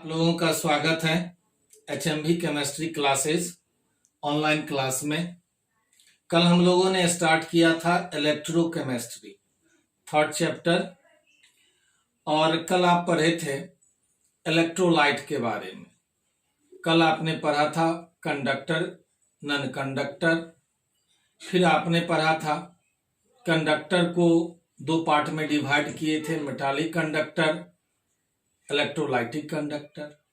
लोगों का स्वागत है HMV chemistry classes online class में। कल हम लोगों ने स्टार्ट किया था इलेक्ट्रोकेमिस्ट्री थर्ड चैप्टर और कल आप पढ़े थे इलेक्ट्रोलाइट के बारे में। कल आपने पढ़ा था कंडक्टर, नॉन कंडक्टर, फिर आपने पढ़ा था कंडक्टर को दो पार्ट में डिवाइड किए थे, मेटालिक कंडक्टर, इलेक्ट्रोलाइटिक कंडक्टर।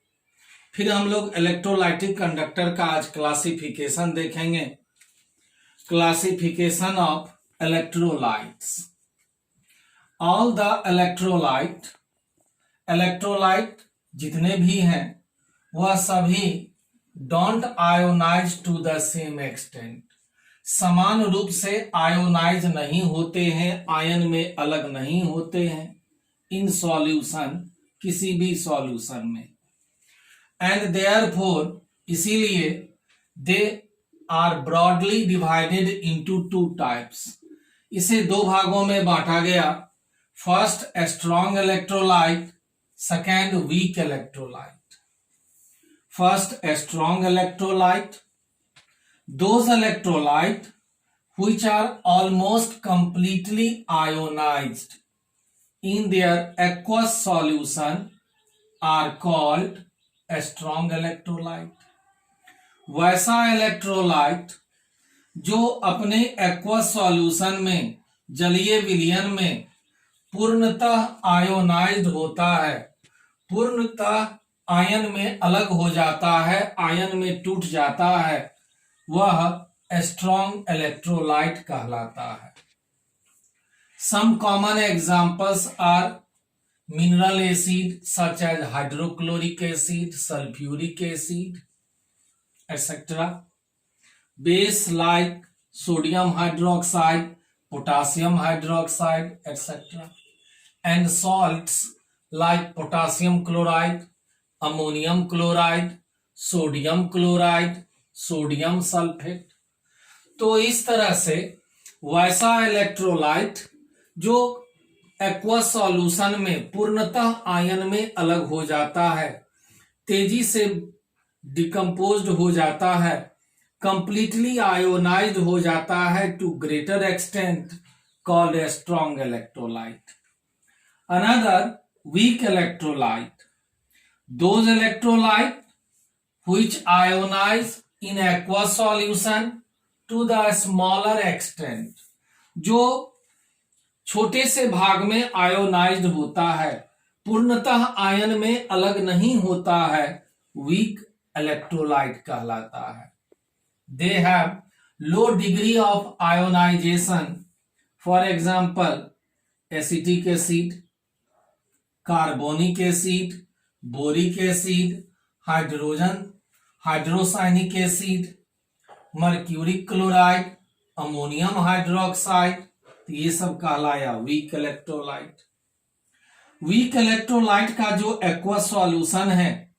फिर हम लोग इलेक्ट्रोलाइटिक कंडक्टर का आज क्लासिफिकेशन देखेंगे। Classification of electrolytes. All the electrolyte जितने भी हैं वह सभी don't ionize to the same extent, समान रूप से आयोनाइज नहीं होते हैं, आयन में अलग नहीं होते हैं इन सॉल्यूशन, किसी भी सॉल्यूशन में। एंड देयरफॉर इसीलिए they are broadly divided into two types, इसे दो भागों में बांटा गया। First strong electrolyte, second weak electrolyte. First strong electrolyte, those electrolyte which are almost completely ionized in their aqueous solution are called a strong electrolyte. वैसा electrolyte जो अपने aqueous solution में, जलीय विलयन में पूर्णतः आयोनाइज्ड होता है, पूर्णतः आयन में अलग हो जाता है, आयन में टूट जाता है, वह स्ट्रॉन्ग इलेक्ट्रोलाइट कहलाता है। Some common examples are mineral acid such as hydrochloric acid, sulfuric acid, etc. Base like sodium hydroxide, potassium hydroxide, etc. And salts like potassium chloride, ammonium chloride, sodium chloride, sodium sulphate. तो इस तरह से वैसा electrolyte जो aqueous solution में पूर्णतः ion में अलग हो जाता है, तेजी से डिकम्पोज्ड हो जाता है, कंप्लीटली आयोनाइज्ड हो जाता है to greater extent, called a strong electrolyte. Another weak electrolyte, those electrolyte which ionize in aqueous solution to the smaller extent, जो छोटे से भाग में आयोनाइज्ड होता है, पूर्णतः आयन में अलग नहीं होता है, वीक इलेक्ट्रोलाइट कहलाता है। They have low degree of ionization, for example acetic acid, carbonic acid, boric acid, hydrocyanic acid, mercuric chloride, ammonium hydroxide, तो ये सब कहलाया वीक इलेक्ट्रोलाइट। वीक इलेक्ट्रोलाइट का जो एक्वस सॉल्यूशन है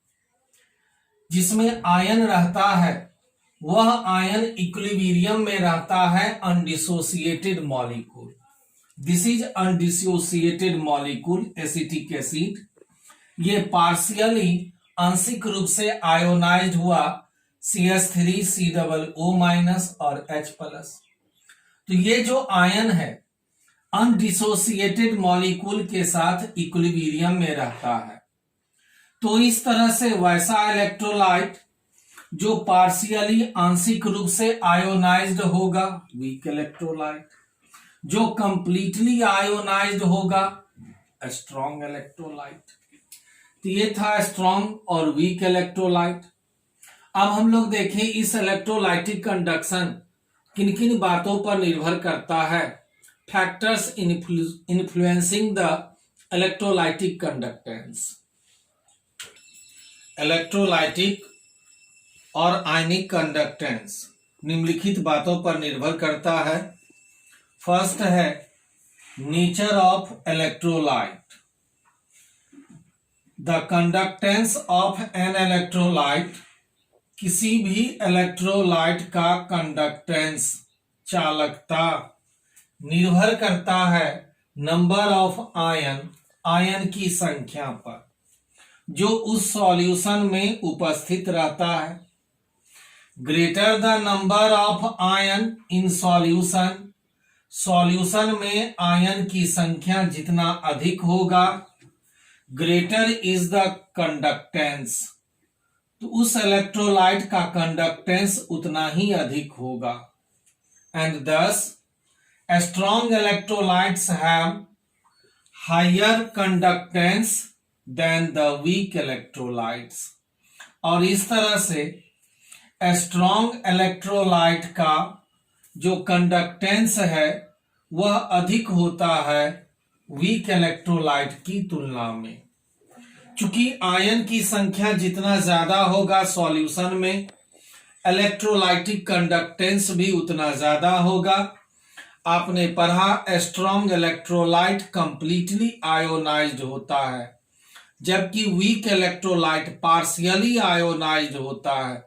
जिसमें आयन रहता है, वह आयन इक्विलिब्रियम में रहता है undissociated molecule. This is undissociated molecule acetic acid. ये पार्शियली आंशिक रूप से आयोनाइज्ड हुआ CH3 COO- और H+। तो ये जो आयन है अनडिसोसिएटेड मॉलिक्यूल के साथ इक्विलिब्रियम में रहता है। तो इस तरह से वैसा इलेक्ट्रोलाइट जो पार्शियली आंशिक रूप से आयोनाइज्ड होगा, वीक इलेक्ट्रोलाइट, जो कंप्लीटली आयोनाइज्ड होगा, स्ट्रॉन्ग इलेक्ट्रोलाइट। तो ये था स्ट्रॉन्ग और वीक इलेक्ट्रोलाइट। अब हम लोग देखें इस इलेक्ट्रोलाइटिक कंडक्शन किन किन बातों पर निर्भर करता है। Factors influencing the electrolytic conductance. Electrolytic और आयनिक कंडक्टेंस निम्नलिखित बातों पर निर्भर करता है। फर्स्ट है nature of electrolyte. The conductance of an electrolyte, किसी भी इलेक्ट्रोलाइट का कंडक्टेंस, चालकता, निर्भर करता है नंबर ऑफ आयन, आयन की संख्या पर। जो उस सॉल्यूशन में उपस्थित रहता है। Greater the number of ion in solution, solution में आयन की संख्या जितना अधिक होगा, ग्रेटर इज द कंडक्टेंस, तो उस इलेक्ट्रोलाइट का कंडक्टेंस उतना ही अधिक होगा। And thus strong electrolytes have higher conductance than the weak electrolytes, और इस तरह से स्ट्रॉन्ग इलेक्ट्रोलाइट का जो कंडक्टेंस है वह अधिक होता है वीक इलेक्ट्रोलाइट की तुलना में। चूंकि आयन की संख्या जितना ज्यादा होगा सॉल्यूशन में, इलेक्ट्रोलाइटिक कंडक्टेंस भी उतना ज्यादा होगा। आपने पढ़ा स्ट्रॉन्ग इलेक्ट्रोलाइट कंप्लीटली आयोनाइज्ड होता है, जबकि वीक इलेक्ट्रोलाइट पार्शियली आयोनाइज्ड होता है।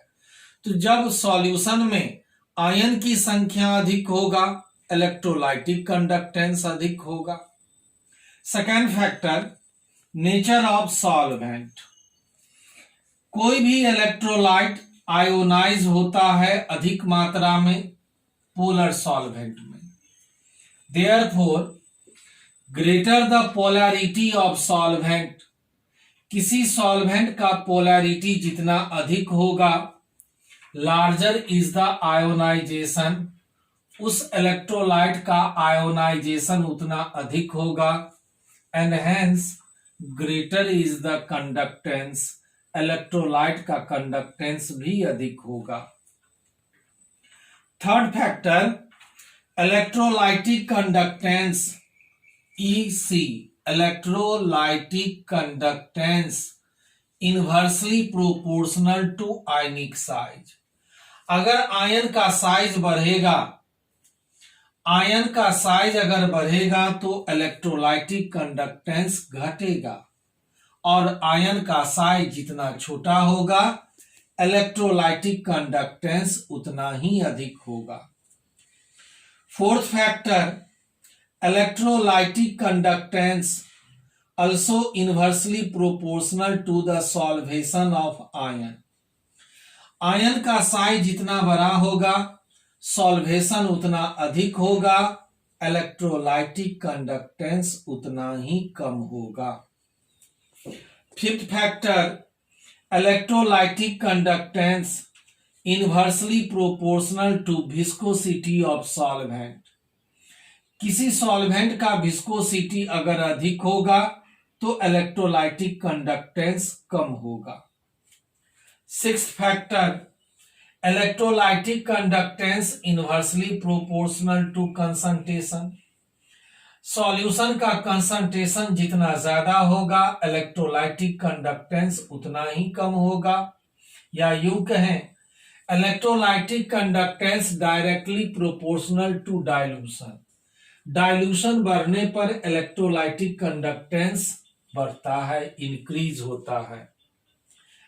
तो जब सॉल्यूशन में आयन की संख्या अधिक होगा, इलेक्ट्रोलाइटिक कंडक्टेंस अधिक होगा। Second factor, nature of solvent. कोई भी इलेक्ट्रोलाइट आयोनाइज होता है अधिक मात्रा में पोलर सॉल्वेंट में। Therefore greater the polarity of solvent, किसी सॉल्वेंट का पोलैरिटी जितना अधिक होगा, लार्जर इज द आयोनाइजेशन, उस इलेक्ट्रोलाइट का आयोनाइजेशन उतना अधिक होगा। And hence greater is the conductance, electrolyte का कंडक्टेंस भी अधिक होगा। Third factor, electrolytic conductance EC, electrolytic conductance inversely proportional to ionic size. अगर आयन का साइज बढ़ेगा, आयन का साइज अगर बढ़ेगा तो इलेक्ट्रोलाइटिक कंडक्टेंस घटेगा, और आयन का साइज जितना छोटा होगा इलेक्ट्रोलाइटिक कंडक्टेंस उतना ही अधिक होगा। Fourth factor, electrolytic conductance also inversely proportional to the solvation of ion। Ion का साइज जितना बड़ा होगा सॉल्वेशन उतना अधिक होगा, इलेक्ट्रोलाइटिक कंडक्टेंस उतना ही कम होगा। Fifth factor, electrolytic conductance inversely proportional to viscosity of solvent. किसी सॉल्वेंट का विस्कोसिटी अगर अधिक होगा तो इलेक्ट्रोलाइटिक कंडक्टेंस कम होगा। Sixth factor, electrolytic conductance inversely proportional to concentration. Solution का कंसंट्रेशन जितना ज्यादा होगा इलेक्ट्रोलाइटिक कंडक्टेंस उतना ही कम होगा। या यूं कहें, electrolytic conductance directly proportional to dilution. Dilution बढ़ने पर इलेक्ट्रोलाइटिक कंडक्टेंस बढ़ता है, इंक्रीज होता है।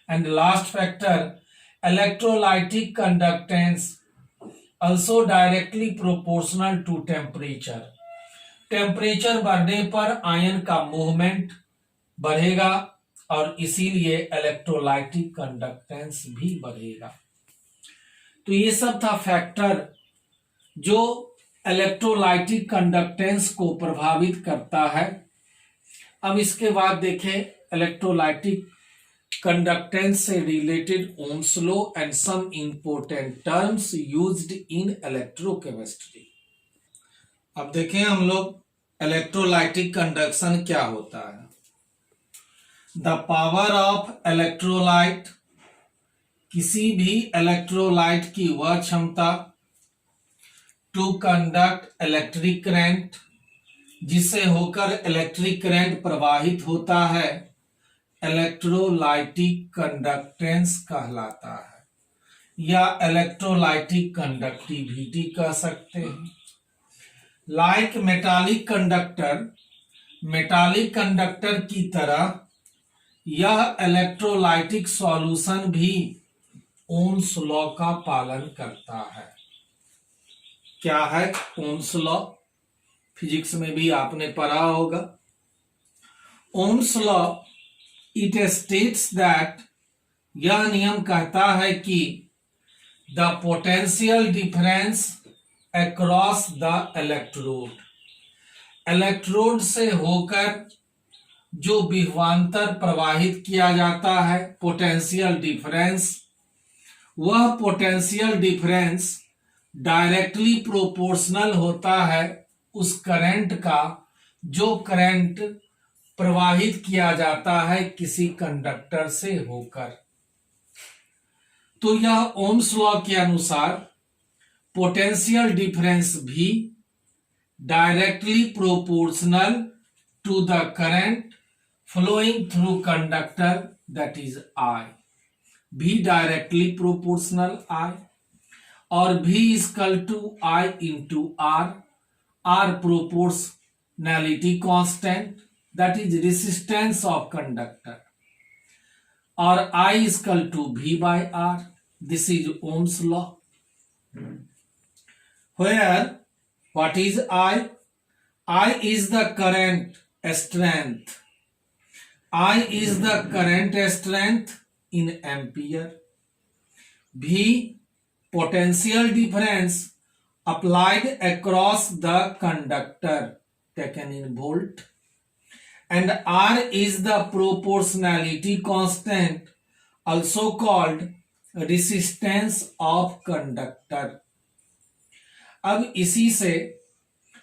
And last factor, electrolytic conductance also directly proportional to temperature. Temperature बढ़ने पर आयन का मूवमेंट बढ़ेगा और इसीलिए इलेक्ट्रोलाइटिक कंडक्टेंस भी बढ़ेगा। तो ये सब था फैक्टर जो इलेक्ट्रोलाइटिक कंडक्टेंस को प्रभावित करता है। अब इसके बाद देखें इलेक्ट्रोलाइटिक कंडक्टेंस से related Ohm's law and some important terms used in electrochemistry. अब देखें हम लोग इलेक्ट्रोलाइटिक कंडक्शन क्या होता है। द पावर ऑफ इलेक्ट्रोलाइट, किसी भी इलेक्ट्रोलाइट की वह क्षमता टू कंडक्ट इलेक्ट्रिक करंट, जिससे होकर इलेक्ट्रिक करंट प्रवाहित होता है, इलेक्ट्रोलाइटिक कंडक्टेंस कहलाता है या इलेक्ट्रोलाइटिक कंडक्टिविटी कह सकते हैं। Like metallic conductor, metallic conductor की तरह यह इलेक्ट्रोलाइटिक सॉल्यूशन भी ओम्स लॉ का पालन करता है। क्या है ओम्स लॉ? फिजिक्स में भी आपने पढ़ा होगा। Ohm's law it states that, यह नियम कहता है कि the potential difference across the electrode, electrode से होकर जो विभवांतर प्रवाहित किया जाता है पोटेंशियल डिफरेंस, वह पोटेंशियल डिफरेंस डायरेक्टली प्रोपोर्शनल होता है उस करंट का जो करंट प्रवाहित किया जाता है किसी कंडक्टर से होकर। तो यह ओम्स लॉ के अनुसार पोटेंशियल डिफरेंस भी directly proportional to the current flowing through conductor, that is I, भी डायरेक्टली प्रोपोर्शनल I, और V equal to I into R proportionality constant, that is resistance of conductor, और I equal to V by R, this is Ohm's law. Where what is I? I is the current strength. I is the current strength in ampere. V, potential difference applied across the conductor, taken in volt. And R is the proportionality constant, also called resistance of conductor. अब इसी से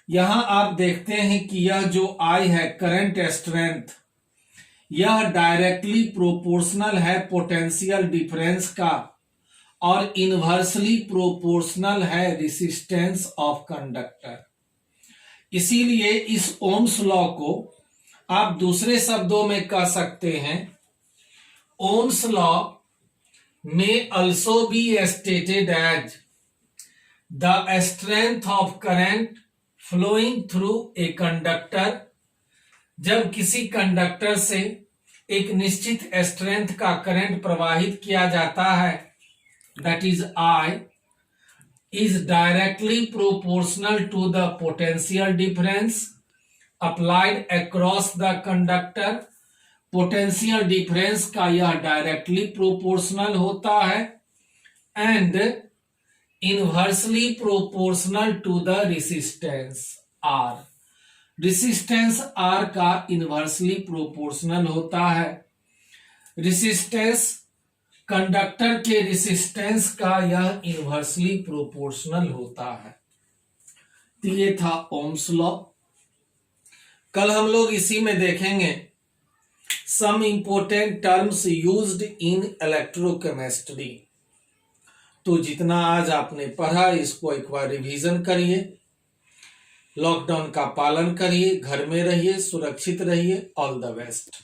यहां आप देखते हैं कि यह जो I है करंट स्ट्रेंथ, यह डायरेक्टली प्रोपोर्शनल है पोटेंशियल डिफरेंस का और इनवर्सली प्रोपोर्शनल है रेजिस्टेंस ऑफ कंडक्टर। इसीलिए इस ओम्स लॉ को आप दूसरे शब्दों में कह सकते हैं, ओम्स लॉ में also be stated as the strength of current flowing through a conductor, जब किसी कंडक्टर से एक निश्चित स्ट्रेंथ का करंट प्रवाहित किया जाता है, that is I, is directly proportional to the potential difference applied across the conductor. Potential difference का यह डायरेक्टली प्रोपोर्शनल होता है and inversely proportional to the resistance R, resistance R का इनवर्सली प्रोपोर्शनल होता है। रेजिस्टेंस कंडक्टर के resistance का यह इनवर्सली प्रोपोर्शनल होता है। तो ये था ओम्स लॉ। कल हम लोग इसी में देखेंगे some important terms used in electrochemistry। तो जितना आज आपने पढ़ा इसको एक बार रिवीजन करिए, लॉकडाउन का पालन करिए, घर में रहिए, सुरक्षित रहिए। All the best.